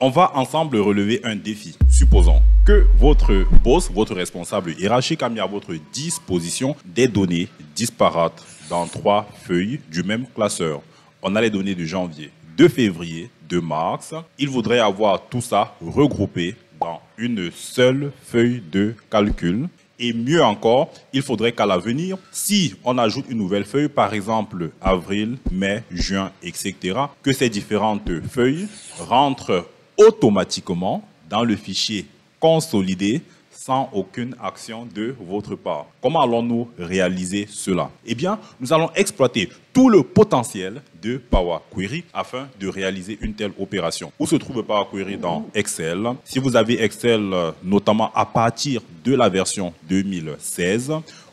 On va ensemble relever un défi. Supposons que votre boss, votre responsable hiérarchique a mis à votre disposition des données disparates dans 3 feuilles du même classeur. On a les données de janvier, de février, de mars. Il voudrait avoir tout ça regroupé dans une seule feuille de calcul. Et mieux encore, il faudrait qu'à l'avenir, si on ajoute une nouvelle feuille, par exemple avril, mai, juin, etc., que ces différentes feuilles rentrent automatiquement dans le fichier consolidé sans aucune action de votre part. Comment allons-nous réaliser cela? Eh bien, nous allons exploiter tout le potentiel de Power Query afin de réaliser une telle opération. Où se trouve Power Query dans Excel? Si vous avez Excel, notamment à partir de la version 2016,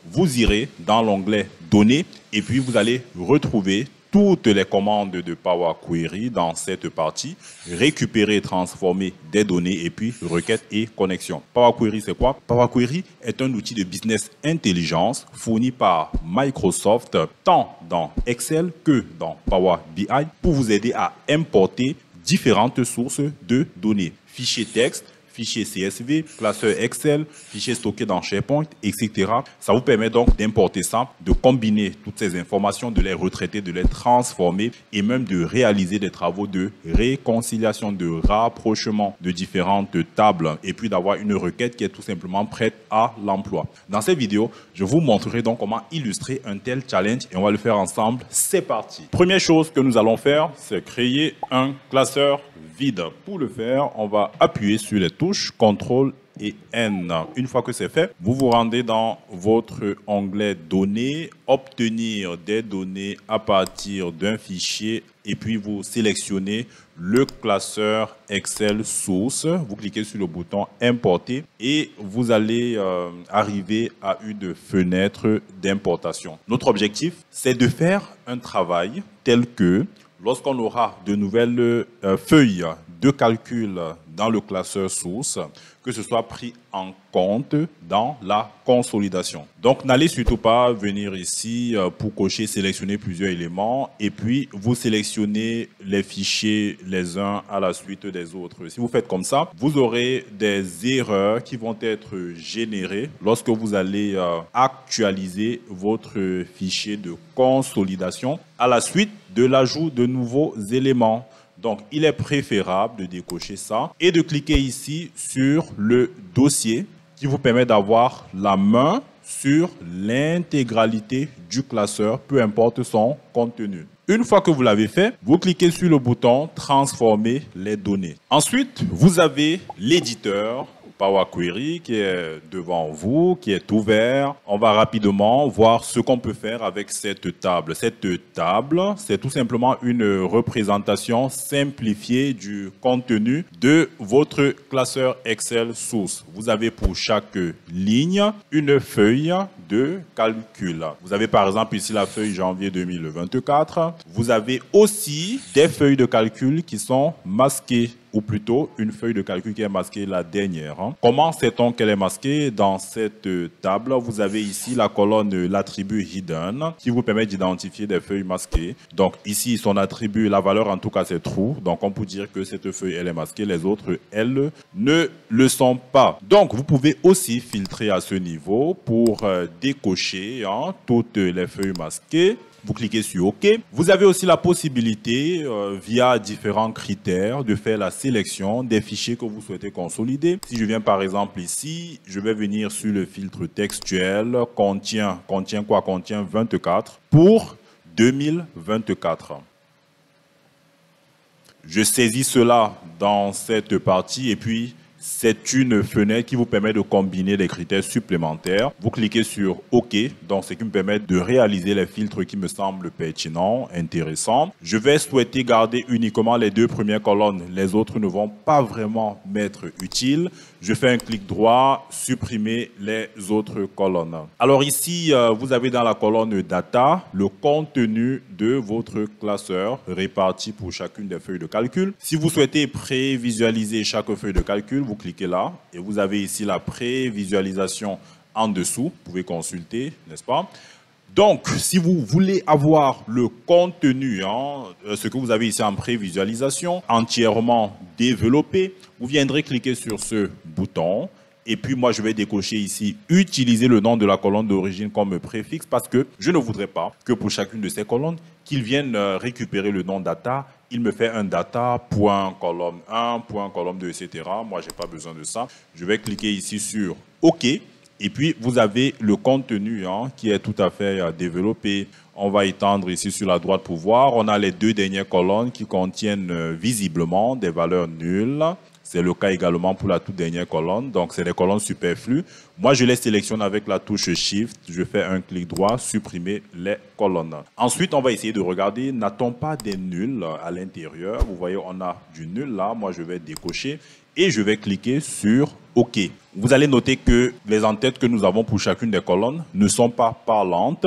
vous irez dans l'onglet Données et puis vous allez retrouver toutes les commandes de Power Query dans cette partie, récupérer et transformer des données et puis requêtes et connexions. Power Query, c'est quoi? Power Query est un outil de business intelligence fourni par Microsoft tant dans Excel que dans Power BI pour vous aider à importer différentes sources de données. Fichiers texte, fichiers CSV, classeur Excel, fichiers stockés dans SharePoint, etc. Ça vous permet donc d'importer ça, de combiner toutes ces informations, de les retraiter, de les transformer et même de réaliser des travaux de réconciliation, de rapprochement de différentes tables et puis d'avoir une requête qui est tout simplement prête à l'emploi. Dans cette vidéo, je vous montrerai donc comment illustrer un tel challenge et on va le faire ensemble. C'est parti. Première chose que nous allons faire, c'est créer un classeur vide. Pour le faire, on va appuyer sur les touches CTRL et N. Une fois que c'est fait, vous vous rendez dans votre onglet Données, obtenir des données à partir d'un fichier et puis vous sélectionnez le classeur Excel Source. Vous cliquez sur le bouton Importer et vous allez arriver à une fenêtre d'importation. Notre objectif, c'est de faire un travail tel que lorsqu'on aura de nouvelles feuilles de calcul dans le classeur source, que ce soit pris en compte dans la consolidation. Donc, n'allez surtout pas venir ici pour cocher, sélectionner plusieurs éléments et puis vous sélectionnez les fichiers les uns à la suite des autres. Si vous faites comme ça, vous aurez des erreurs qui vont être générées lorsque vous allez actualiser votre fichier de consolidation à la suite de l'ajout de nouveaux éléments. Donc, il est préférable de décocher ça et de cliquer ici sur le dossier qui vous permet d'avoir la main sur l'intégralité du classeur, peu importe son contenu. Une fois que vous l'avez fait, vous cliquez sur le bouton « Transformer les données ». Ensuite, vous avez l'éditeur Power Query qui est devant vous, qui est ouvert. On va rapidement voir ce qu'on peut faire avec cette table. Cette table, c'est tout simplement une représentation simplifiée du contenu de votre classeur Excel Source. Vous avez pour chaque ligne une feuille de calcul. Vous avez par exemple ici la feuille janvier 2024. Vous avez aussi des feuilles de calcul qui sont masquées, ou plutôt une feuille de calcul qui est masquée la dernière. Comment sait-on qu'elle est masquée? Dans cette table, vous avez ici la colonne, l'attribut hidden, qui vous permet d'identifier des feuilles masquées. Donc ici, son attribut, la valeur en tout cas c'est true. Donc on peut dire que cette feuille, elle est masquée. Les autres, elles ne le sont pas. Donc vous pouvez aussi filtrer à ce niveau pour décocher toutes les feuilles masquées. Vous cliquez sur OK. Vous avez aussi la possibilité, via différents critères, de faire la sélection des fichiers que vous souhaitez consolider. Si je viens par exemple ici, je vais venir sur le filtre textuel, contient quoi? Contient 24 pour 2024. Je saisis cela dans cette partie et puis c'est une fenêtre qui vous permet de combiner des critères supplémentaires. Vous cliquez sur OK, donc ce qui me permet de réaliser les filtres qui me semblent pertinents, intéressants. Je vais souhaiter garder uniquement les 2 premières colonnes. Les autres ne vont pas vraiment m'être utiles. Je fais un clic droit, supprimer les autres colonnes. Alors ici, vous avez dans la colonne Data le contenu de votre classeur réparti pour chacune des feuilles de calcul. Si vous souhaitez prévisualiser chaque feuille de calcul, vous cliquez là et vous avez ici la prévisualisation en dessous. Vous pouvez consulter, n'est-ce pas? Donc, si vous voulez avoir le contenu, ce que vous avez ici en prévisualisation, entièrement développé, vous viendrez cliquer sur ce bouton. Et puis, moi, je vais décocher ici « Utiliser le nom de la colonne d'origine comme préfixe » parce que je ne voudrais pas que pour chacune de ces colonnes, qu'il vienne récupérer le nom data. Il me fait un data.colonne 1, colonne 2, etc. Moi, je n'ai pas besoin de ça. Je vais cliquer ici sur « OK ». Et puis, vous avez le contenu qui est tout à fait développé. On va étendre ici sur la droite pour voir. On a les deux dernières colonnes qui contiennent visiblement des valeurs nulles. C'est le cas également pour la toute dernière colonne. Donc, c'est des colonnes superflues. Moi, je les sélectionne avec la touche Shift. Je fais un clic droit, supprimer les colonnes. Ensuite, on va essayer de regarder. N'a-t-on pas des nuls à l'intérieur? Vous voyez, on a du nul là. Moi, je vais décocher et je vais cliquer sur OK. Vous allez noter que les entêtes que nous avons pour chacune des colonnes ne sont pas parlantes.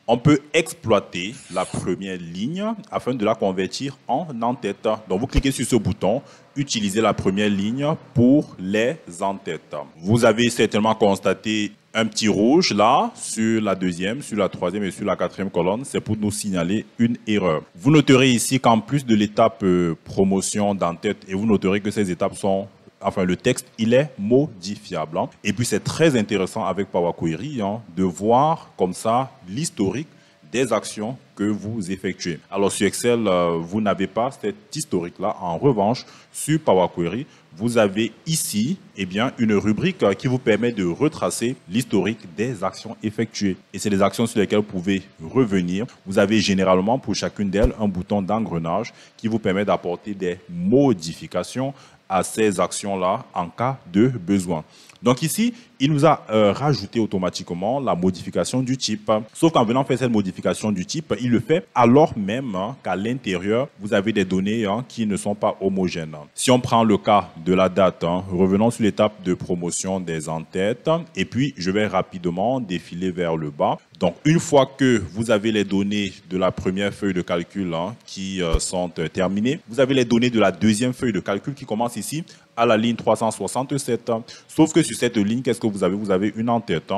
On peut exploiter la première ligne afin de la convertir en en-tête. Donc, vous cliquez sur ce bouton, utilisez la première ligne pour les en-têtes. Vous avez certainement constaté un petit rouge là sur la deuxième, sur la troisième et sur la quatrième colonne. C'est pour nous signaler une erreur. Vous noterez ici qu'en plus de l'étape promotion d'en-tête, et vous noterez que ces étapes sont... Enfin, le texte, il est modifiable. Et puis, c'est très intéressant avec Power Query de voir comme ça l'historique des actions que vous effectuez. Alors, sur Excel, vous n'avez pas cet historique-là. En revanche, sur Power Query, vous avez ici une rubrique qui vous permet de retracer l'historique des actions effectuées. Et c'est les actions sur lesquelles vous pouvez revenir. Vous avez généralement pour chacune d'elles un bouton d'engrenage qui vous permet d'apporter des modifications à ces actions-là en cas de besoin. Donc ici, il nous a rajouté automatiquement la modification du type. Sauf qu'en venant faire cette modification du type, il le fait alors même qu'à l'intérieur, vous avez des données qui ne sont pas homogènes. Si on prend le cas de la date, revenons sur l'étape de promotion des en-têtes. Et puis, je vais rapidement défiler vers le bas. Donc, une fois que vous avez les données de la première feuille de calcul qui sont terminées, vous avez les données de la deuxième feuille de calcul qui commence ici à la ligne 367. Sauf que sur cette ligne, qu'est-ce que vous avez? Vous avez une en-tête.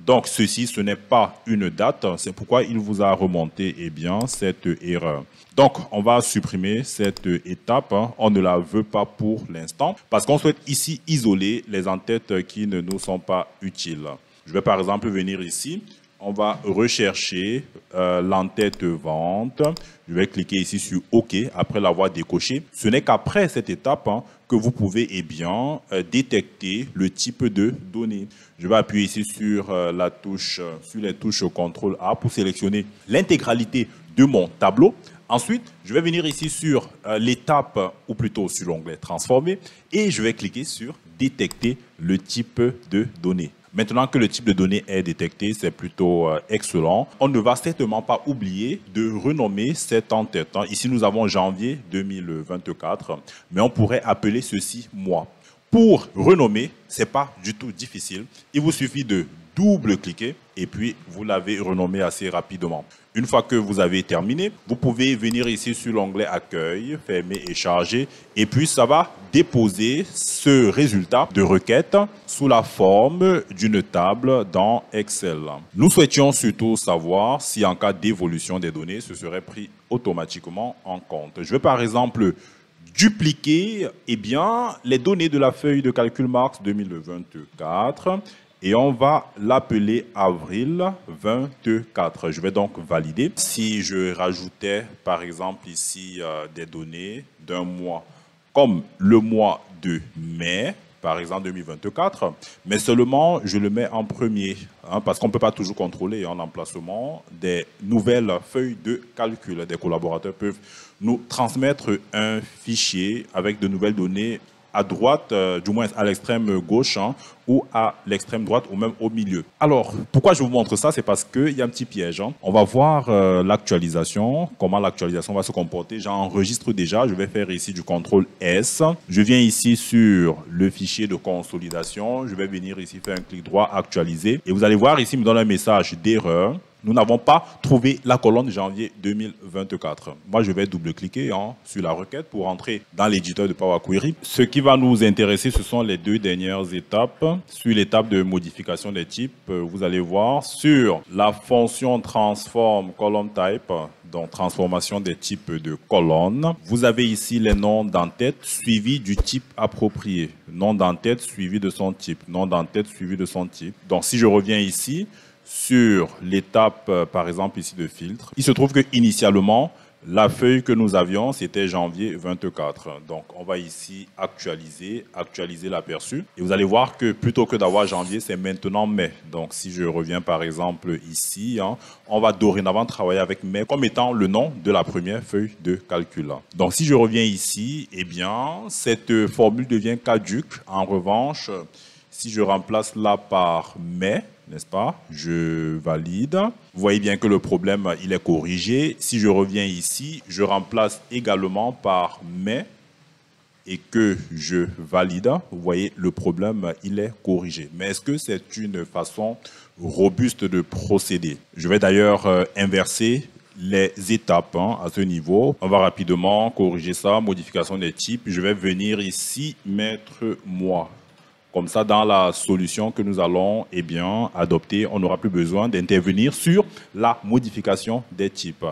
Donc, ceci, ce n'est pas une date. C'est pourquoi il vous a remonté cette erreur. Donc, on va supprimer cette étape. On ne la veut pas pour l'instant parce qu'on souhaite ici isoler les en-têtes qui ne nous sont pas utiles. Je vais par exemple venir ici. On va rechercher l'en-tête vente. Je vais cliquer ici sur OK après l'avoir décoché. Ce n'est qu'après cette étape que vous pouvez détecter le type de données. Je vais appuyer ici sur les touches CTRL A pour sélectionner l'intégralité de mon tableau. Ensuite, je vais venir ici sur l'étape, ou plutôt sur l'onglet Transformer, et je vais cliquer sur Détecter le type de données. Maintenant que le type de données est détecté, c'est plutôt excellent. On ne va certainement pas oublier de renommer cette en-tête. Ici, nous avons janvier 2024, mais on pourrait appeler ceci mois. Pour renommer, ce n'est pas du tout difficile. Il vous suffit de double-cliquer et puis vous l'avez renommé assez rapidement. Une fois que vous avez terminé, vous pouvez venir ici sur l'onglet Accueil, fermer et charger. Et puis, ça va déposer ce résultat de requête sous la forme d'une table dans Excel. Nous souhaitions surtout savoir si en cas d'évolution des données, ce serait pris automatiquement en compte. Je vais par exemple dupliquer les données de la feuille de calcul mars 2024. Et on va l'appeler avril 24. Je vais donc valider. Si je rajoutais, par exemple, ici des données d'un mois, comme le mois de mai, par exemple 2024, mais seulement je le mets en premier, parce qu'on ne peut pas toujours contrôler l'emplacement des nouvelles feuilles de calcul. Des collaborateurs peuvent nous transmettre un fichier avec de nouvelles données à droite, du moins à l'extrême gauche, ou à l'extrême droite, ou même au milieu. Alors, pourquoi je vous montre ça? C'est parce qu'il y a un petit piège. On va voir l'actualisation, comment l'actualisation va se comporter. J'enregistre déjà, je vais faire ici du CTRL S. Je viens ici sur le fichier de consolidation. Je vais venir ici faire un clic droit, actualiser. Et vous allez voir ici, il me donne un message d'erreur. nous n'avons pas trouvé la colonne janvier 2024. Moi, je vais double-cliquer sur la requête pour entrer dans l'éditeur de Power Query. Ce qui va nous intéresser, ce sont les deux dernières étapes. Sur l'étape de modification des types, vous allez voir sur la fonction transform column type, donc transformation des types de colonnes. Vous avez ici les noms d'entête suivis du type approprié. Nom d'entête suivi de son type. Nom d'entête suivi de son type. Donc, si je reviens ici, sur l'étape, par exemple, ici de filtre, il se trouve que initialement, la feuille que nous avions, c'était janvier 24. Donc, on va ici actualiser l'aperçu. Et vous allez voir que plutôt que d'avoir janvier, c'est maintenant mai. Donc, si je reviens par exemple ici, on va dorénavant travailler avec mai comme étant le nom de la première feuille de calcul. Donc, si je reviens ici, eh bien, cette formule devient caduque. En revanche, si je remplace là par mai, n'est-ce pas? Je valide. Vous voyez bien que le problème, il est corrigé. Si je reviens ici, je remplace également par mai et que je valide. Vous voyez, le problème, il est corrigé. Mais est-ce que c'est une façon robuste de procéder? Je vais d'ailleurs inverser les étapes à ce niveau. On va rapidement corriger ça. Modification des types. Je vais venir ici mettre moi. Comme ça, dans la solution que nous allons adopter, on n'aura plus besoin d'intervenir sur la modification des types.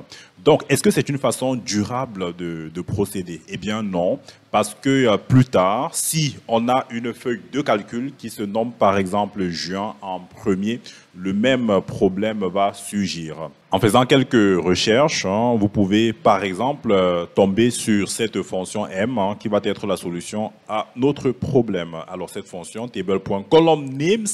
Donc, est-ce que c'est une façon durable de procéder? Eh bien, non. Parce que plus tard, si on a une feuille de calcul qui se nomme par exemple juin en premier, le même problème va surgir. En faisant quelques recherches, vous pouvez par exemple tomber sur cette fonction M qui va être la solution à notre problème. Alors cette fonction table.columnNames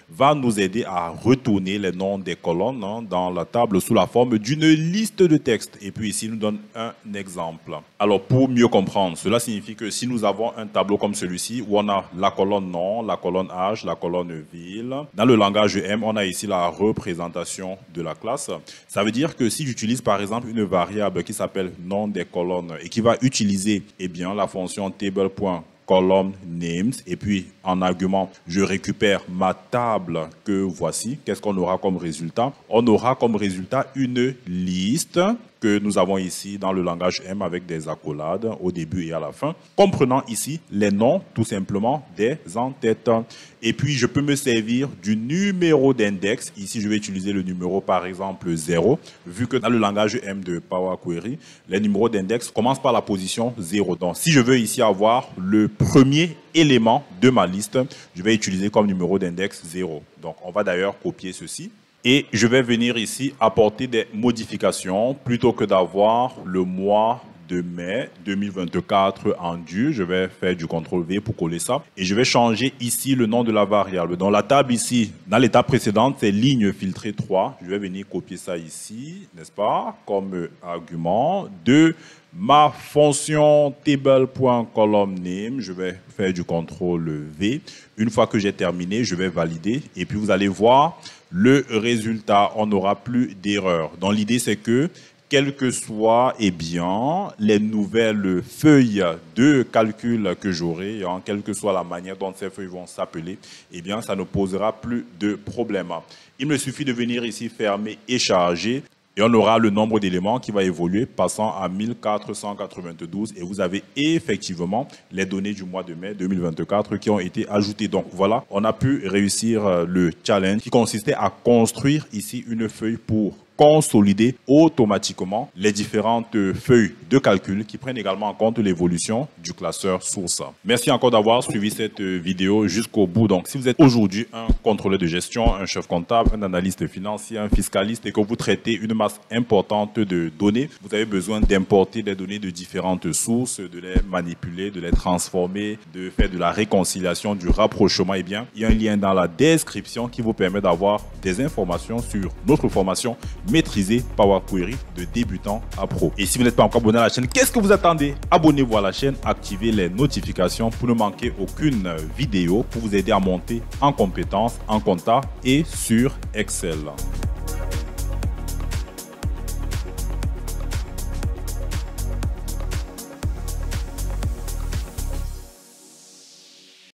va nous aider à retourner les noms des colonnes dans la table sous la forme d'une liste de texte. Et puis ici, nous donne un exemple. Alors pour mieux comprendre, cela signifie que si nous avons un tableau comme celui-ci où on a la colonne nom, la colonne âge, la colonne ville, dans le langage M, on a ici la représentation de la classe. Ça veut dire que si j'utilise par exemple une variable qui s'appelle nom des colonnes et qui va utiliser la fonction table.columnNames et puis en argument, je récupère ma table que voici. Qu'est-ce qu'on aura comme résultat? On aura comme résultat une liste que nous avons ici dans le langage M avec des accolades au début et à la fin, comprenant ici les noms tout simplement des entêtes. Et puis, je peux me servir du numéro d'index. Ici, je vais utiliser le numéro, par exemple, 0, vu que dans le langage M de Power Query, les numéros d'index commencent par la position 0. Donc, si je veux ici avoir le premier élément de ma liste, je vais utiliser comme numéro d'index 0. Donc, on va d'ailleurs copier ceci. Et je vais venir ici apporter des modifications plutôt que d'avoir le mois de mai 2024 en dur. Je vais faire du CTRL-V pour coller ça. Et je vais changer ici le nom de la variable. Dans la table ici, dans l'étape précédente, c'est ligne filtrée 3. Je vais venir copier ça ici, n'est-ce pas, comme argument de ma fonction table.columnName. Je vais faire du CTRL-V. Une fois que j'ai terminé, je vais valider. Et puis, vous allez voir le résultat. On n'aura plus d'erreur. Donc, l'idée, c'est que quelles que soient les nouvelles feuilles de calcul que j'aurai, quelle que soit la manière dont ces feuilles vont s'appeler, ça ne posera plus de problème. Il me suffit de venir ici fermer et charger. Et on aura le nombre d'éléments qui va évoluer passant à 1492. Et vous avez effectivement les données du mois de mai 2024 qui ont été ajoutées. Donc voilà, on a pu réussir le challenge qui consistait à construire ici une feuille pour consolider automatiquement les différentes feuilles de calcul qui prennent également en compte l'évolution du classeur source. Merci encore d'avoir suivi cette vidéo jusqu'au bout. Donc, si vous êtes aujourd'hui un contrôleur de gestion, un chef comptable, un analyste financier, un fiscaliste et que vous traitez une masse importante de données, vous avez besoin d'importer des données de différentes sources, de les manipuler, de les transformer, de faire de la réconciliation, du rapprochement, il y a un lien dans la description qui vous permet d'avoir des informations sur notre formation Maîtriser Power Query de débutant à pro. Et si vous n'êtes pas encore abonné à la chaîne, qu'est-ce que vous attendez? Abonnez-vous à la chaîne, activez les notifications pour ne manquer aucune vidéo pour vous aider à monter en compétences en compta et sur Excel.